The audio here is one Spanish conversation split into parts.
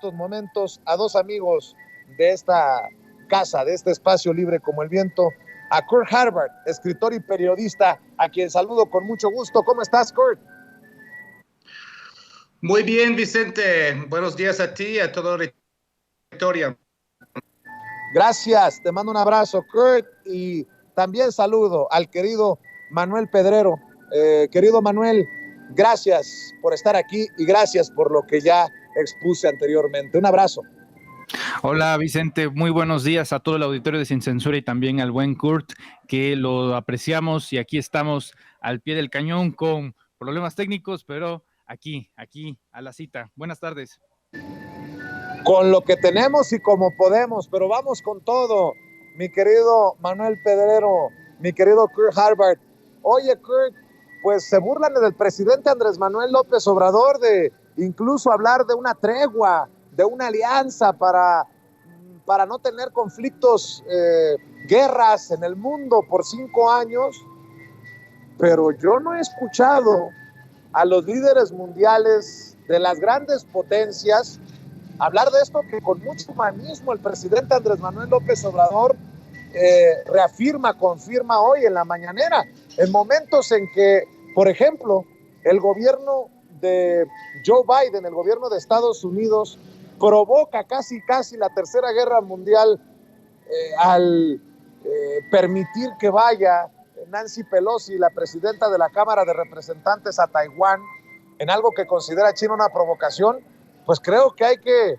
estos momentos a dos amigos de esta casa, de este espacio libre como el viento, a Kurt Harvard, escritor y periodista, a quien saludo con mucho gusto. ¿Cómo estás, Kurt? Muy bien, Vicente. Buenos días a ti y a toda la auditoría. Gracias, te mando un abrazo, Kurt, y también saludo al querido Manuel Pedrero. Querido Manuel, gracias por estar aquí y gracias por lo que ya expuse anteriormente. Un abrazo. Hola Vicente, muy buenos días a todo el auditorio de Sin Censura y también al buen Kurt, que lo apreciamos y aquí estamos al pie del cañón con problemas técnicos, pero aquí a la cita. Buenas tardes. Con lo que tenemos y como podemos, pero vamos con todo, mi querido Manuel Pedrero, mi querido Kurt Harvard. Oye, Kurt, pues se burlan del presidente Andrés Manuel López Obrador de incluso hablar de una tregua, de una alianza para no tener conflictos, guerras en el mundo por 5 años, pero yo no he escuchado a los líderes mundiales de las grandes potencias hablar de esto que con mucho humanismo el presidente Andrés Manuel López Obrador reafirma, confirma hoy en la mañanera, en momentos en que, por ejemplo, el gobierno de Joe Biden, el gobierno de Estados Unidos, provoca casi la tercera guerra mundial al permitir que vaya Nancy Pelosi, la presidenta de la Cámara de Representantes, a Taiwán, en algo que considera China una provocación. Pues creo que hay que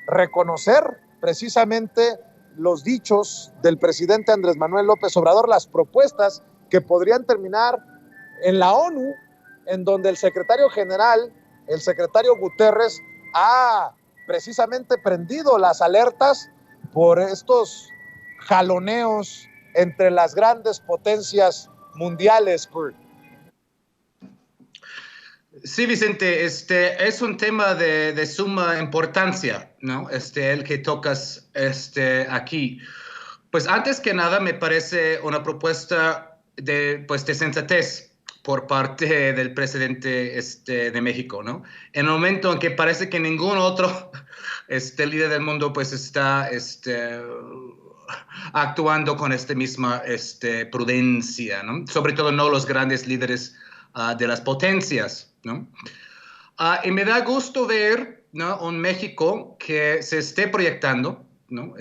reconocer precisamente los dichos del presidente Andrés Manuel López Obrador, las propuestas que podrían terminar en la ONU, en donde el secretario general, el secretario Guterres, ha precisamente prendido las alertas por estos jaloneos entre las grandes potencias mundiales, Kurt. Sí, Vicente, es un tema de suma importancia, ¿no? El que tocas aquí. Pues antes que nada me parece una propuesta de sensatez por parte del presidente de México, ¿no? En el momento en que parece que ningún otro líder del mundo pues está actuando con esta misma prudencia, ¿no? Sobre todo no los grandes líderes de las potencias, ¿no? Y me da gusto ver, ¿no?, un México que se esté proyectando, ¿no?,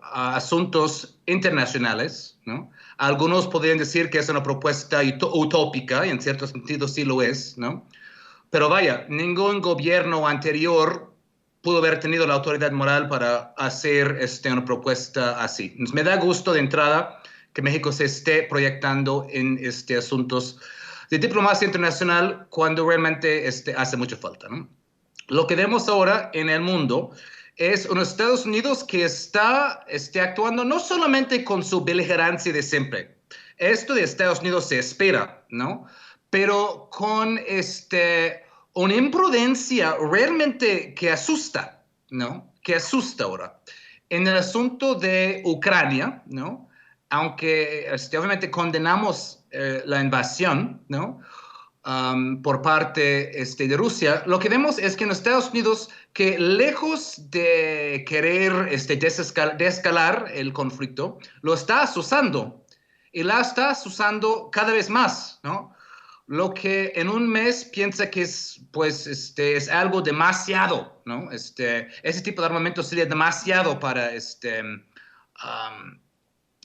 a asuntos internacionales, ¿no? Algunos podrían decir que es una propuesta utópica, y en cierto sentido sí lo es, ¿no? Pero vaya, ningún gobierno anterior pudo haber tenido la autoridad moral para hacer una propuesta así. Entonces, me da gusto de entrada que México se esté proyectando en asuntos de diplomacia internacional cuando realmente hace mucha falta, ¿no? Lo que vemos ahora en el mundo es unos Estados Unidos que está actuando no solamente con su beligerancia de siempre. Esto de Estados Unidos se espera, ¿no? Pero con una imprudencia realmente que asusta, ¿no? Que asusta ahora. En el asunto de Ucrania, ¿no?, aunque obviamente condenamos la invasión, ¿no?, por parte de Rusia, lo que vemos es que en Estados Unidos, que lejos de querer desescalar el conflicto, lo está usando y la está usando cada vez más, ¿no? Lo que en un mes piensa que es, pues, es algo demasiado, ¿no? Ese tipo de armamento sería demasiado para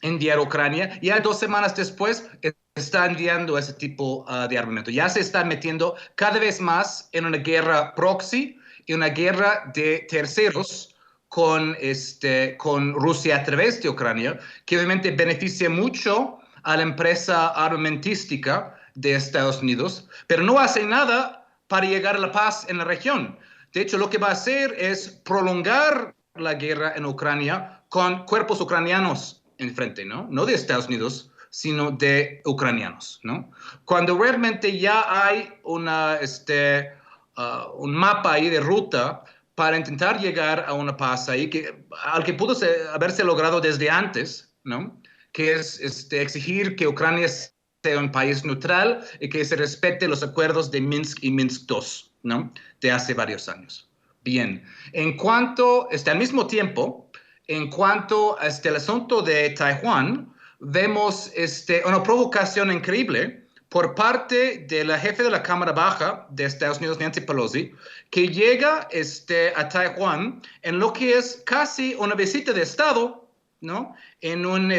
enviar a Ucrania. Ya 2 semanas después está enviando ese tipo de armamento. Ya se está metiendo cada vez más en una guerra proxy y una guerra de terceros con Rusia a través de Ucrania, que obviamente beneficia mucho a la empresa armamentística de Estados Unidos, pero no hace nada para llegar a la paz en la región. De hecho, lo que va a hacer es prolongar la guerra en Ucrania con cuerpos ucranianos enfrente, ¿no? No de Estados Unidos, sino de ucranianos, ¿no? Cuando realmente ya hay un mapa ahí de ruta para intentar llegar a una paz ahí, al que pudo haberse logrado desde antes, ¿no?, que es exigir que Ucrania sea un país neutral y que se respete los acuerdos de Minsk y Minsk II, ¿no?, de hace varios años. Bien, en cuanto, al mismo tiempo, en cuanto a el asunto de Taiwán, vemos una provocación increíble por parte de la jefe de la Cámara Baja de Estados Unidos, Nancy Pelosi, que llega a Taiwán en lo que es casi una visita de Estado, ¿no? En un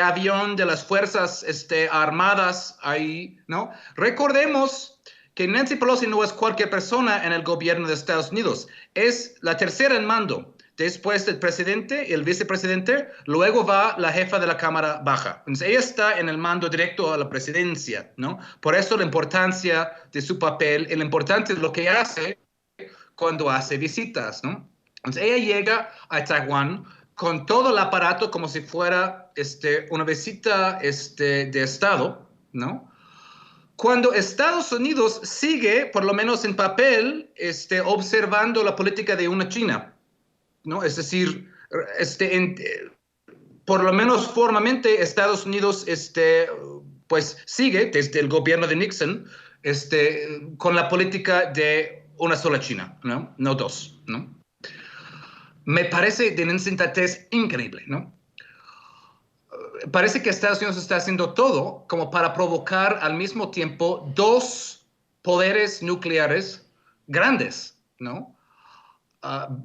avión de las Fuerzas Armadas ahí, ¿no? Recordemos que Nancy Pelosi no es cualquier persona en el gobierno de Estados Unidos, es la tercera en mando. Después del presidente y el vicepresidente, luego va la jefa de la Cámara Baja. Entonces, ella está en el mando directo a la presidencia, ¿no? Por eso la importancia de su papel y la importancia de lo que hace cuando hace visitas, ¿no? Entonces, ella llega a Taiwán con todo el aparato como si fuera una visita de Estado, ¿no? Cuando Estados Unidos sigue, por lo menos en papel, observando la política de una China, ¿no? Es decir, por lo menos formalmente Estados Unidos pues sigue desde el gobierno de Nixon con la política de una sola China, ¿no? No dos, ¿no? Me parece de una insensatez increíble, ¿no? Parece que Estados Unidos está haciendo todo como para provocar al mismo tiempo dos poderes nucleares grandes, ¿no?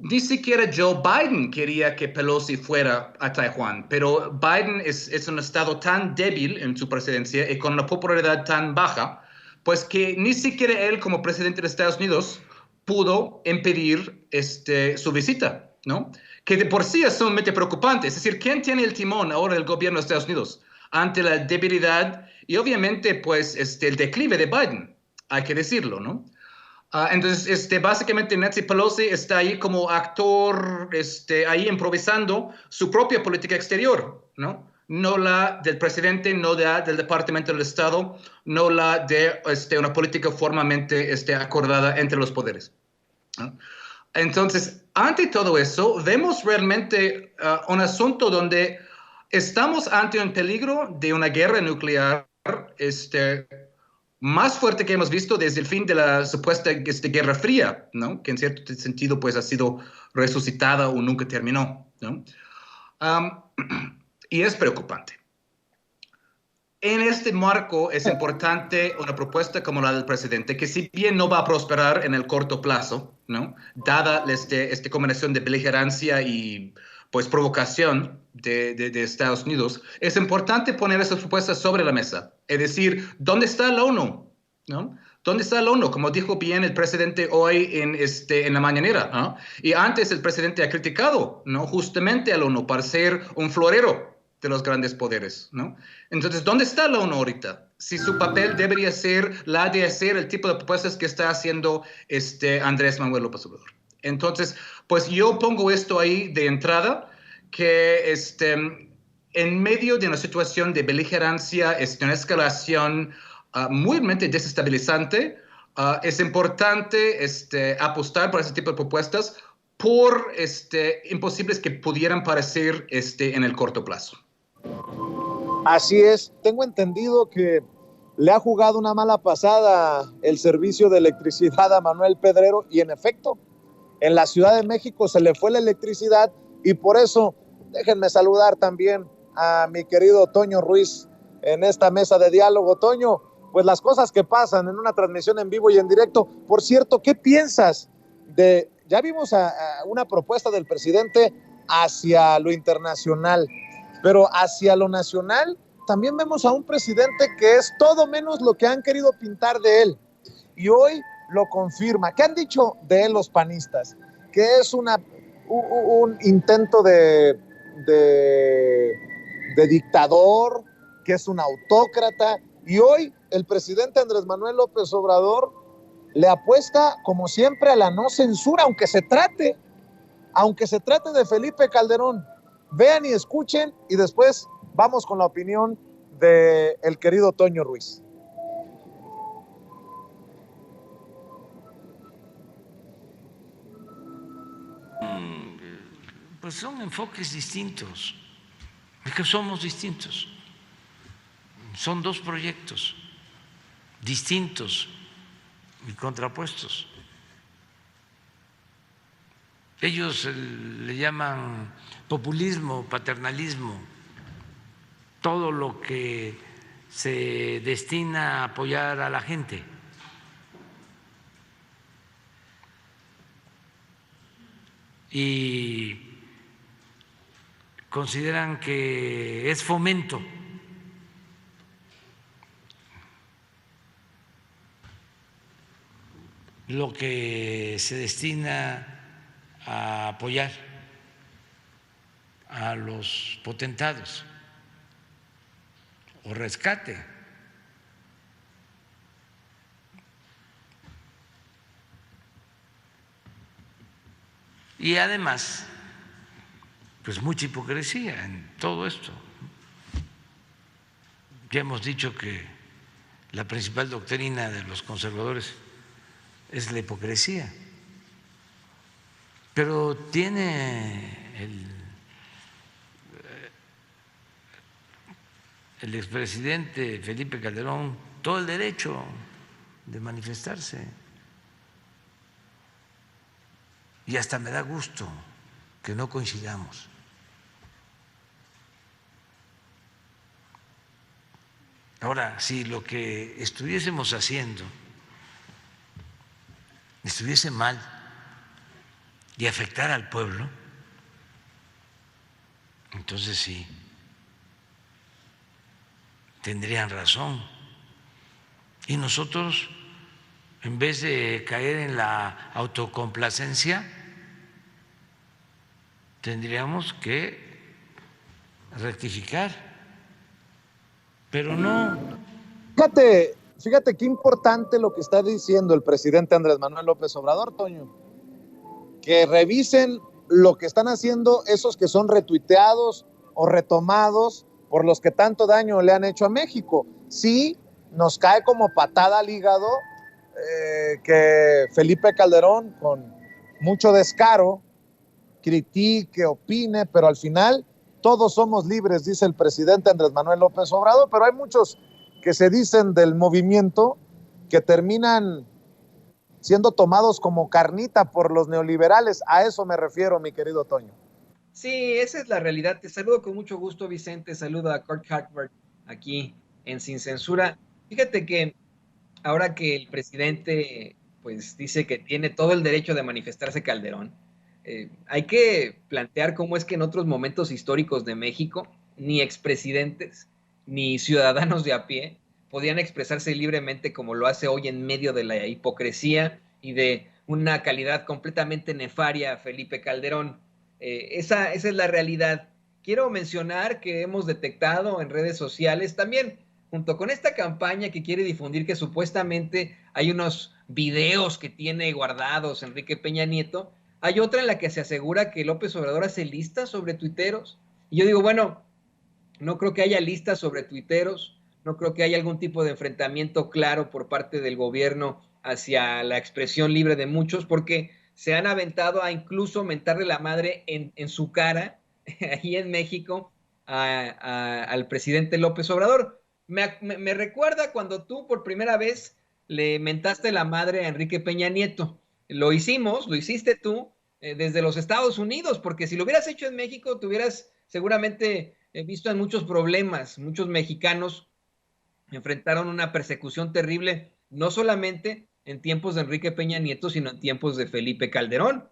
Ni siquiera Joe Biden quería que Pelosi fuera a Taiwán, pero Biden es un estado tan débil en su presidencia y con una popularidad tan baja, pues que ni siquiera él como presidente de Estados Unidos pudo impedir su visita, ¿no? Que de por sí es sumamente preocupante. Es decir, ¿quién tiene el timón ahora del gobierno de Estados Unidos ante la debilidad y obviamente pues el declive de Biden? Hay que decirlo, ¿no? Entonces, básicamente Nancy Pelosi está ahí como actor, ahí improvisando su propia política exterior, ¿no? No la del presidente, no la del Departamento del Estado, no la de una política formalmente acordada entre los poderes, ¿no? Entonces, ante todo eso, vemos realmente un asunto donde estamos ante un peligro de una guerra nuclear, más fuerte que hemos visto desde el fin de la supuesta Guerra Fría, ¿no? Que en cierto sentido pues ha sido resucitada o nunca terminó, ¿no? Um, y es preocupante. En este marco es importante una propuesta como la del presidente, que si bien no va a prosperar en el corto plazo, ¿no? Dada esta combinación de beligerancia y pues provocación de Estados Unidos, es importante poner esas propuestas sobre la mesa. Es decir, ¿dónde está la ONU? ¿No? ¿Dónde está la ONU? Como dijo bien el presidente hoy en la mañanera, ¿no? Y antes el presidente ha criticado, ¿no? Justamente a la ONU para ser un florero de los grandes poderes, ¿no? Entonces, ¿dónde está la ONU ahorita? Si su papel debería ser la de hacer el tipo de propuestas que está haciendo Andrés Manuel López Obrador. Entonces, pues yo pongo esto ahí de entrada, que en medio de una situación de beligerancia, una escalación muy desestabilizante, es importante apostar por ese tipo de propuestas por imposibles que pudieran parecer en el corto plazo. Así es, tengo entendido que le ha jugado una mala pasada el servicio de electricidad a Manuel Pedrero y en efecto, en la Ciudad de México se le fue la electricidad y por eso déjenme saludar también a mi querido Toño Ruiz en esta mesa de diálogo. Toño, pues las cosas que pasan en una transmisión en vivo y en directo. Por cierto, ¿qué piensas de, ya vimos a una propuesta del presidente hacia lo internacional, pero hacia lo nacional también vemos a un presidente que es todo menos lo que han querido pintar de él. Y hoy lo confirma. ¿Qué han dicho de él los panistas? Que es un intento de dictador, que es un autócrata. Y hoy el presidente Andrés Manuel López Obrador le apuesta, como siempre, a la no censura, aunque se trate de Felipe Calderón. Vean y escuchen y después vamos con la opinión del querido Toño Ruiz. Pues son enfoques distintos, es que somos distintos, son dos proyectos distintos y contrapuestos. Ellos le llaman populismo, paternalismo, todo lo que se destina a apoyar a la gente. Y consideran que es fomento. Lo que se destina a apoyar a los potentados o rescate. Y además, pues mucha hipocresía en todo esto. Ya hemos dicho que la principal doctrina de los conservadores es la hipocresía, pero tiene el expresidente Felipe Calderón todo el derecho de manifestarse. Y hasta me da gusto que no coincidamos. Ahora, si lo que estuviésemos haciendo estuviese mal y afectara al pueblo, entonces sí, tendrían razón. Y nosotros, en vez de caer en la autocomplacencia, tendríamos que rectificar, pero no. Fíjate qué importante lo que está diciendo el presidente Andrés Manuel López Obrador, Toño. Que revisen lo que están haciendo esos que son retuiteados o retomados por los que tanto daño le han hecho a México. Sí, nos cae como patada al hígado que Felipe Calderón, con mucho descaro, critique, opine, pero al final todos somos libres, dice el presidente Andrés Manuel López Obrador, pero hay muchos que se dicen del movimiento que terminan siendo tomados como carnita por los neoliberales. A eso me refiero, mi querido Toño. Sí, esa es la realidad. Te saludo con mucho gusto, Vicente. Saludo a Kurt Hartberg aquí en Sin Censura. Fíjate que ahora que el presidente pues dice que tiene todo el derecho de manifestarse Calderón, hay que plantear cómo es que en otros momentos históricos de México ni expresidentes ni ciudadanos de a pie podían expresarse libremente como lo hace hoy en medio de la hipocresía y de una calidad completamente nefaria Felipe Calderón. Esa es la realidad. Quiero mencionar que hemos detectado en redes sociales también, junto con esta campaña que quiere difundir que supuestamente hay unos videos que tiene guardados Enrique Peña Nieto, hay otra en la que se asegura que López Obrador hace listas sobre tuiteros. Y yo digo, bueno, no creo que haya listas sobre tuiteros, no creo que haya algún tipo de enfrentamiento claro por parte del gobierno hacia la expresión libre de muchos, porque se han aventado a incluso mentarle la madre en su cara, ahí en México, al presidente López Obrador. Me recuerda cuando tú por primera vez le mentaste la madre a Enrique Peña Nieto. Lo hicimos, lo hiciste tú desde los Estados Unidos, porque si lo hubieras hecho en México, te hubieras seguramente visto en muchos problemas. Muchos mexicanos enfrentaron una persecución terrible, no solamente en tiempos de Enrique Peña Nieto, sino en tiempos de Felipe Calderón.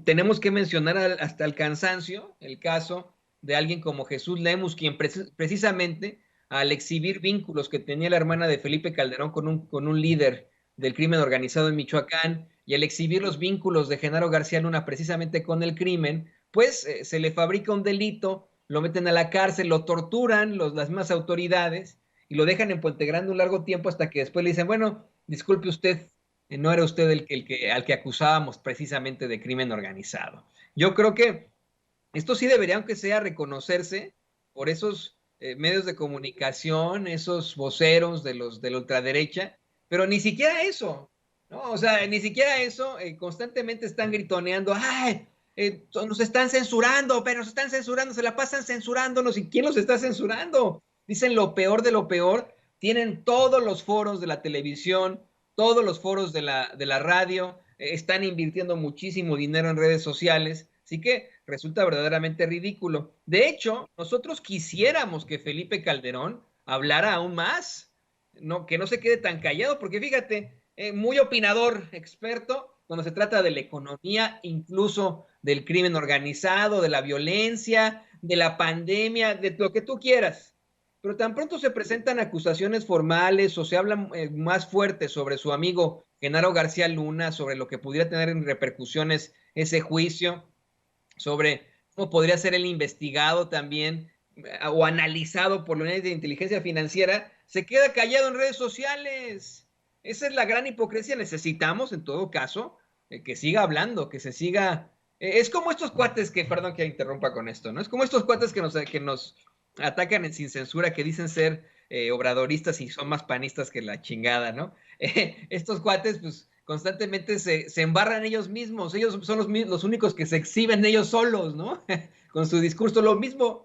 Tenemos que mencionar hasta el cansancio el caso de alguien como Jesús Lemus, quien precisamente al exhibir vínculos que tenía la hermana de Felipe Calderón con un líder del crimen organizado en Michoacán, y al exhibir los vínculos de Genaro García Luna precisamente con el crimen, pues se le fabrica un delito, lo meten a la cárcel, lo torturan las mismas autoridades y lo dejan en Puente Grande un largo tiempo hasta que después le dicen, bueno, disculpe usted, no era usted al que acusábamos precisamente de crimen organizado. Yo creo que esto sí debería, aunque sea, reconocerse por esos medios de comunicación, esos voceros de la ultraderecha, pero ni siquiera eso, ¿no? O sea, ni siquiera eso, constantemente están gritoneando, ¡ay! Nos están censurando, pero nos están censurando, se la pasan censurándonos. ¿Y quién los está censurando? Dicen lo peor de lo peor, tienen todos los foros de la televisión, todos los foros de la radio, están invirtiendo muchísimo dinero en redes sociales, así que resulta verdaderamente ridículo. De hecho, nosotros quisiéramos que Felipe Calderón hablara aún más, no, que no se quede tan callado, porque fíjate, muy opinador, experto, cuando se trata de la economía, incluso del crimen organizado, de la violencia, de la pandemia, de lo que tú quieras. Pero tan pronto se presentan acusaciones formales o se habla más fuerte sobre su amigo Genaro García Luna, sobre lo que pudiera tener en repercusiones ese juicio, sobre cómo podría ser el investigado también o analizado por la Unidad de Inteligencia Financiera, se queda callado en redes sociales. Esa es la gran hipocresía. Necesitamos, en todo caso, que siga hablando, que se siga... es como estos cuates que, perdón que interrumpa con esto, ¿no? Es como estos cuates que nos atacan en Sin Censura, que dicen ser obradoristas y son más panistas que la chingada, ¿no? Estos cuates, pues, constantemente se embarran ellos mismos, ellos son los únicos que se exhiben ellos solos, ¿no? Con su discurso, lo mismo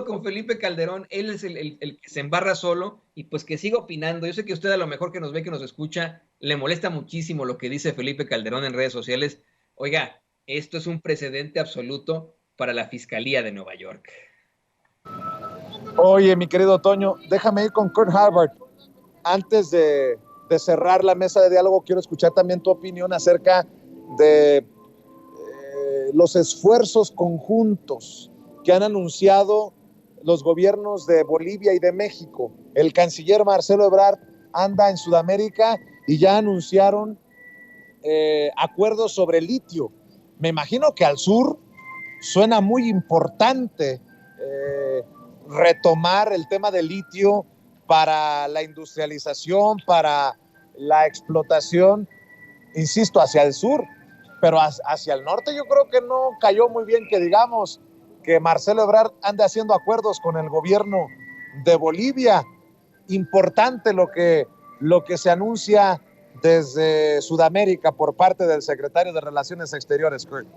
con Felipe Calderón, él es el que se embarra solo y pues que siga opinando. Yo sé que usted a lo mejor que nos ve, que nos escucha, le molesta muchísimo lo que dice Felipe Calderón en redes sociales. Oiga, esto es un precedente absoluto para la Fiscalía de Nueva York. Oye, mi querido Toño, déjame ir con Kurt Harvard. Antes de cerrar la mesa de diálogo, quiero escuchar también tu opinión acerca de los esfuerzos conjuntos que han anunciado los gobiernos de Bolivia y de México. El canciller Marcelo Ebrard anda en Sudamérica y ya anunciaron acuerdos sobre litio. Me imagino que al sur suena muy importante retomar el tema del litio para la industrialización, para la explotación, insisto, hacia el sur, pero hacia el norte yo creo que no cayó muy bien que digamos que Marcelo Ebrard ande haciendo acuerdos con el gobierno de Bolivia. Importante lo que se anuncia desde Sudamérica por parte del secretario de Relaciones Exteriores, Kurt.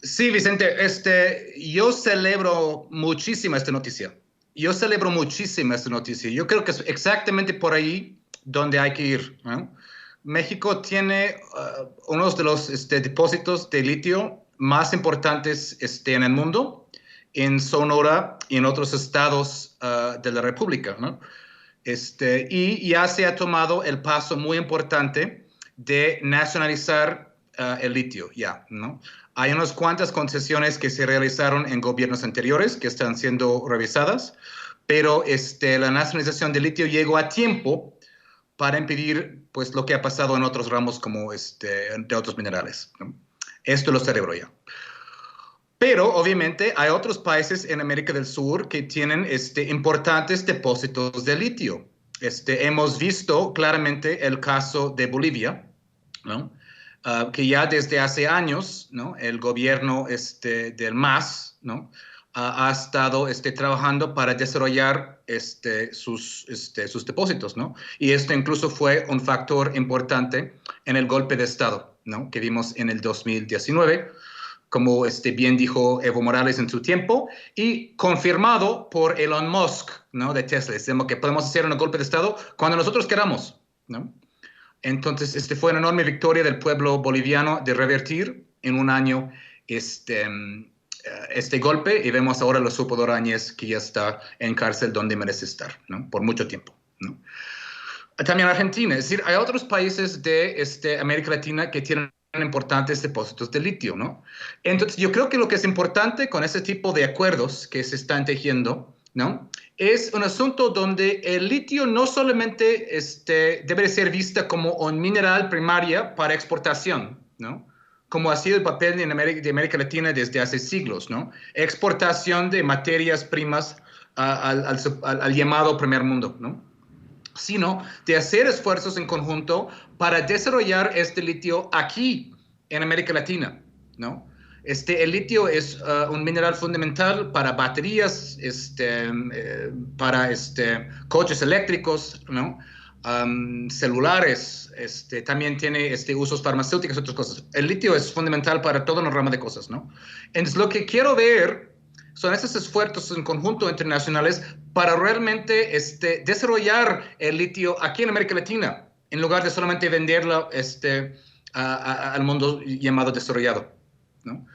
Sí, Vicente, yo celebro muchísimo esta noticia. Yo creo que es exactamente por ahí donde hay que ir, ¿no? México tiene uno de los depósitos de litio más importantes en el mundo, en Sonora y en otros estados de la República, ¿no? Y ya se ha tomado el paso muy importante de nacionalizar el litio, ya, ¿no? Hay unas cuantas concesiones que se realizaron en gobiernos anteriores que están siendo revisadas, pero la nacionalización del litio llegó a tiempo para impedir pues, lo que ha pasado en otros ramos como de otros minerales, ¿no? Esto lo celebro ya. Pero obviamente hay otros países en América del Sur que tienen importantes depósitos de litio. Hemos visto claramente el caso de Bolivia, ¿no? Que ya desde hace años, ¿no? El gobierno del MAS, ¿no? Ha estado trabajando para desarrollar sus depósitos, ¿no? Y esto incluso fue un factor importante en el golpe de Estado, ¿no? Que vimos en el 2019, como bien dijo Evo Morales en su tiempo, y confirmado por Elon Musk, ¿no? De Tesla. Decimos que podemos hacer un golpe de Estado cuando nosotros queramos, ¿no? Entonces, fue una enorme victoria del pueblo boliviano de revertir en un año este golpe, y vemos ahora a los Salvador Áñez, que ya está en cárcel donde merece estar, ¿no? Por mucho tiempo, ¿no? También Argentina, es decir, hay otros países de América Latina que tienen importantes depósitos de litio, ¿no? Entonces, yo creo que lo que es importante con ese tipo de acuerdos que se están tejiendo, ¿no? Es un asunto donde el litio no solamente debe ser vista como un mineral primario para exportación, ¿no? Como ha sido el papel de América Latina desde hace siglos, ¿no? Exportación de materias primas al llamado primer mundo, ¿no? Sino de hacer esfuerzos en conjunto para desarrollar este litio aquí en América Latina, ¿no? El litio es un mineral fundamental para baterías, para coches eléctricos, ¿no? Celulares, también tiene usos farmacéuticos y otras cosas. El litio es fundamental para toda una rama de cosas, ¿no? Entonces, lo que quiero ver son esos esfuerzos en conjunto internacionales para realmente desarrollar el litio aquí en América Latina, en lugar de solamente venderlo al mundo llamado desarrollado, ¿no?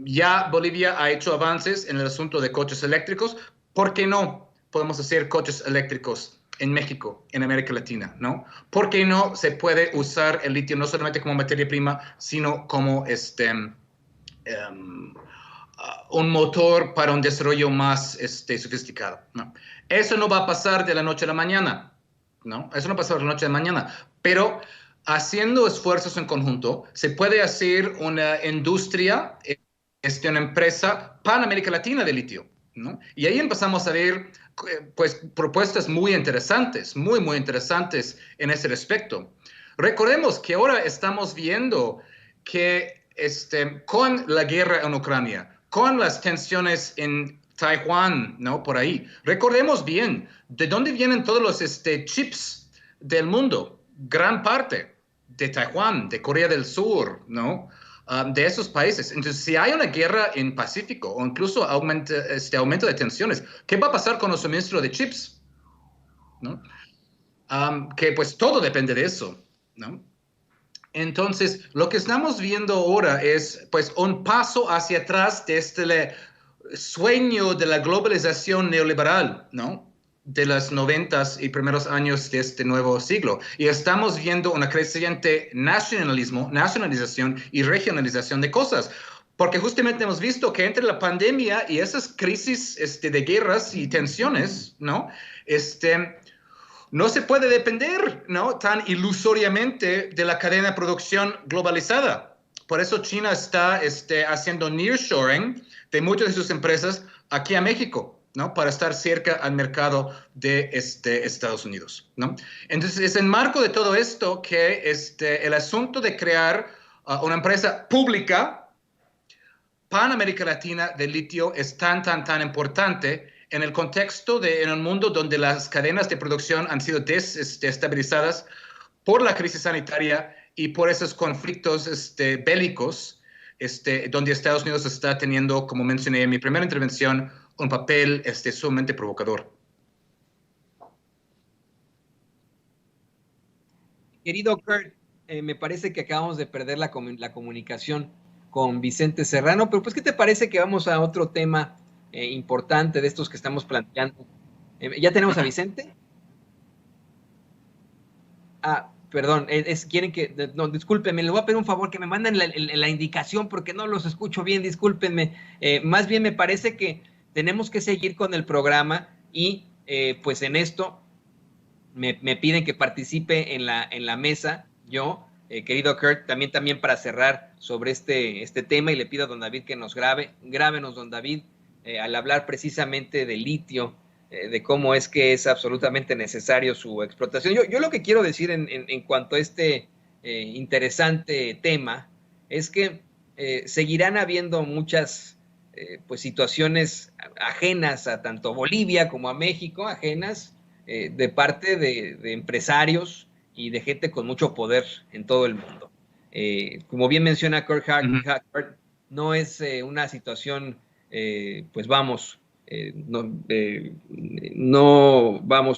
Ya Bolivia ha hecho avances en el asunto de coches eléctricos. ¿Por qué no podemos hacer coches eléctricos en México, en América Latina, ¿no? ¿Por qué no se puede usar el litio no solamente como materia prima, sino como un motor para un desarrollo más sofisticado, ¿no? Eso no va a pasar de la noche a la mañana, ¿no? Eso no pasa de la noche a la mañana, pero haciendo esfuerzos en conjunto, se puede hacer una industria, una empresa para América Latina de litio, ¿no? Y ahí empezamos a ver pues, propuestas muy interesantes, muy, muy interesantes en ese respecto. Recordemos que ahora estamos viendo que con la guerra en Ucrania, con las tensiones en Taiwán, ¿no? Por ahí. Recordemos bien de dónde vienen todos los chips del mundo. Gran parte de Taiwán, de Corea del Sur, ¿no? De esos países. Entonces, si hay una guerra en Pacífico o incluso aumento de tensiones, ¿qué va a pasar con los suministros de chips? ¿No? Que pues todo depende de eso, ¿no? Entonces, lo que estamos viendo ahora es pues un paso hacia atrás de este sueño de la globalización neoliberal, ¿no? De los 90s y primeros años de este nuevo siglo. Y estamos viendo una creciente nacionalización y regionalización de cosas. Porque justamente hemos visto que entre la pandemia y esas crisis de guerras y tensiones, ¿no? No se puede depender, ¿no? Tan ilusoriamente de la cadena de producción globalizada. Por eso China está haciendo nearshoring de muchas de sus empresas aquí a México, ¿no? Para estar cerca al mercado de Estados Unidos, ¿no? Entonces, es en marco de todo esto que el asunto de crear una empresa pública para América Latina de litio es tan importante en el contexto en un mundo donde las cadenas de producción han sido desestabilizadas por la crisis sanitaria y por esos conflictos bélicos, donde Estados Unidos está teniendo, como mencioné en mi primera intervención, un papel sumamente provocador. Querido Kurt, me parece que acabamos de perder la comunicación con Vicente Serrano, pero pues, ¿qué te parece que vamos a otro tema importante de estos que estamos planteando? ¿Ya tenemos a Vicente? Perdón, quieren que, no, discúlpenme, le voy a pedir un favor, que me manden la indicación porque no los escucho bien, discúlpenme. Más bien me parece que tenemos que seguir con el programa y pues en esto me piden que participe en la mesa, yo, querido Kurt, también para cerrar sobre este tema, y le pido a don David que nos grábenos, don David, al hablar precisamente de litio, de cómo es que es absolutamente necesario su explotación. Yo lo que quiero decir en cuanto a este interesante tema es que seguirán habiendo muchas pues situaciones ajenas a tanto Bolivia como a México, ajenas de parte de empresarios y de gente con mucho poder en todo el mundo. Como bien menciona Kurt Hagbarth, no es una situación pues vamos,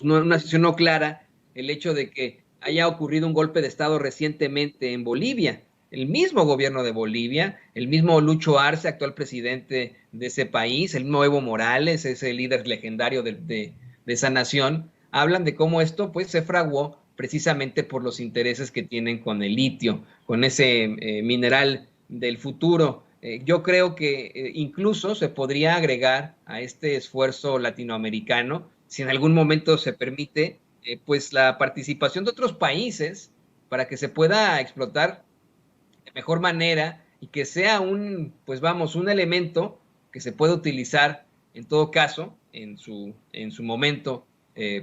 una situación no clara el hecho de que haya ocurrido un golpe de Estado recientemente en Bolivia. El mismo gobierno de Bolivia, el mismo Lucho Arce, actual presidente de ese país, el mismo Evo Morales, ese líder legendario de esa nación, hablan de cómo esto pues se fraguó precisamente por los intereses que tienen con el litio, con ese mineral del futuro. Yo creo que incluso se podría agregar a este esfuerzo latinoamericano, si en algún momento se permite, pues la participación de otros países para que se pueda explotar de mejor manera y que sea un elemento que se pueda utilizar en todo caso en su momento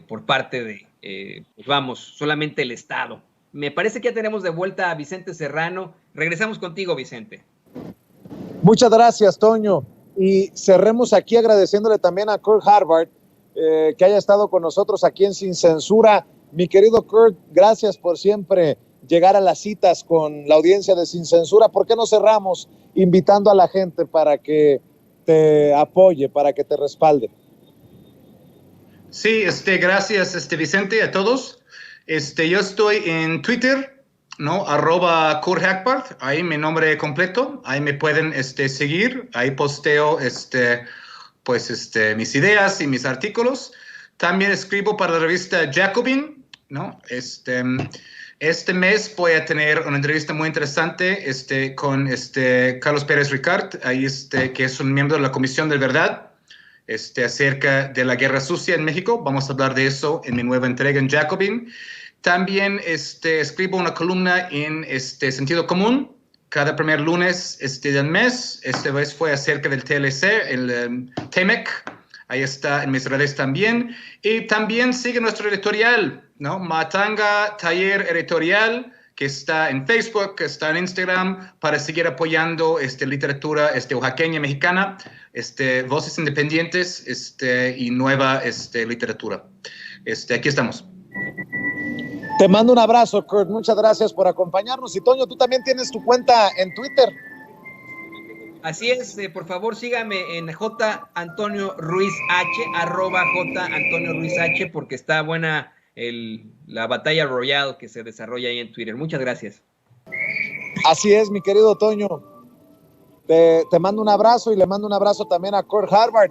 por parte de, solamente el Estado. Me parece que ya tenemos de vuelta a Vicente Serrano. Regresamos contigo, Vicente. Muchas gracias, Toño. Y cerremos aquí agradeciéndole también a Kurt Hagbarth que haya estado con nosotros aquí en Sin Censura. Mi querido Kurt, gracias por siempre llegar a las citas con la audiencia de Sin Censura. ¿Por qué no cerramos invitando a la gente para que te apoye, para que te respalde? Sí, gracias, Vicente, a todos. Yo estoy en Twitter, ¿no? @KurtHagbard, ahí mi nombre completo, ahí me pueden seguir, ahí posteo mis ideas y mis artículos. También escribo para la revista Jacobin, ¿no? Este mes voy a tener una entrevista muy interesante con Carlos Pérez Ricard, ahí que es un miembro de la Comisión de Verdad, acerca de la guerra sucia en México. Vamos a hablar de eso en mi nueva entrega en Jacobin. También escribo una columna en Sentido Común cada primer lunes del mes. Esta vez fue acerca del TLC, el TEMEC. Ahí está en mis redes también. Y también sigue nuestro editorial, ¿no? Matanga Taller Editorial, que está en Facebook, que está en Instagram, para seguir apoyando literatura oaxaqueña, mexicana, voces independientes y nueva literatura. Aquí estamos. Te mando un abrazo, Kurt. Muchas gracias por acompañarnos. Y Toño, tú también tienes tu cuenta en Twitter. Así es, por favor sígame en J. Antonio Ruiz H, @J. Antonio Ruiz H, porque está buena la batalla royal que se desarrolla ahí en Twitter. Muchas gracias. Así es, mi querido Toño. Te mando un abrazo y le mando un abrazo también a Kurt Harvard.